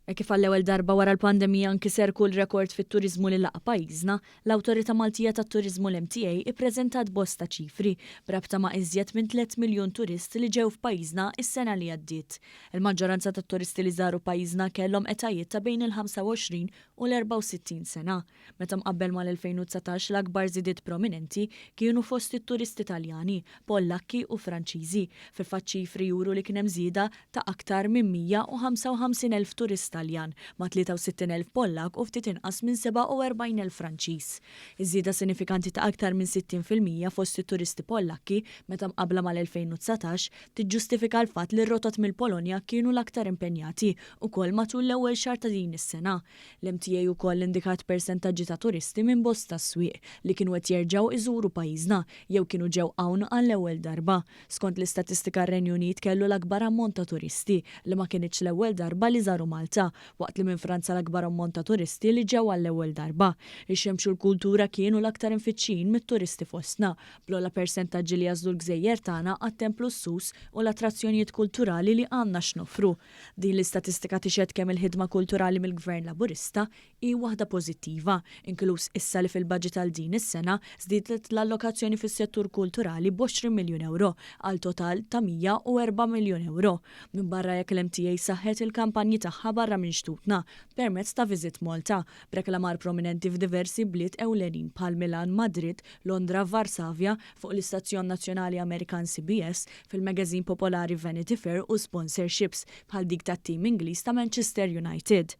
Kif għall-ewwel darba wara l-pandemija nkiser kull rekord fit-turiżmu li laqa' pajjiżna, l-Awtorità Maltija tat-Turiżmu l-MTA ippreżentat bosta ċifri b'rabta ma' iżjed minn 3 miljun turist li ġew f'pajjiżna is-sena li għaddiet. Il-maġġoranza tat-turisti li żaru pajjiżna kellhom etajiet ta' bejn il-25 u l-64 sena. Meta mqabbel mal-2019 l-akbar żidiet prominenti kienu fost it-turisti Taljani, Pollakki u Franċiżi. Fil-fatt ċifri juru li kien hemm żieda ta' aktar minn 155,000 turist Taljan ma' 63,000 Pollak u ftit inqas minn 47,000 Franċiż. Iż-żieda sinifikanti ta' aktar minn 60% fost it-turisti Pollakki meta mqabbla mal-2019 tiġġustifika l-fatt li r-rotot mill-Polonja kienu l-aktar impenjati wkoll matul l-ewwel xahar ta' din is-sena. L-MTA wkoll indikat persentaġġi ta' turisti minn bosta swieq li kienu qed jerġgħu iżuru pajjiżna jew kienu ġew hawn għall-ewwel darba. Skont l-istatistika r-Renju Unit kellu l-akbar ammont ta' turisti li ma kienitx l-ewwel darba li żaru Malta, waqt li minn Franza l-akbar ammont ta' turisti li ġew għall-ewwel darba. Ix-xemx u l-kultura kienu l-aktar infittxin mit-turisti fostna, bl-ogħla persentaġġi li jażlu l-Gżejjer tagħna għat-Templu Sus u l-attrazzjonijiet kulturali li għandna x'nofru. Din l-istatistika tixhed kemm il-ħidma kulturali mill-Gvern Laburista hi waħda pożittiva, inkluż issa li fil-baġit għal din is-sena żdiedet l-allokazzjoni fis-settur kulturali b'20 miljun euro għal total ta' 104 miljun euro. Minn barra jekk l-MTA saħħet il-kampanji tagħha barra minn xtutna permezz ta' Visit Malta, b'reklamar prominenti f'diversi bliet ewlenin bħal Milan, Madrid, Londra, Varsavja fuq l-Istazzjon Nazzjonali Amerikan CBS, fil-magażin popolari Vanity Fair u sponsorships bħal dik tat-tim Ingliż ta' Manchester United.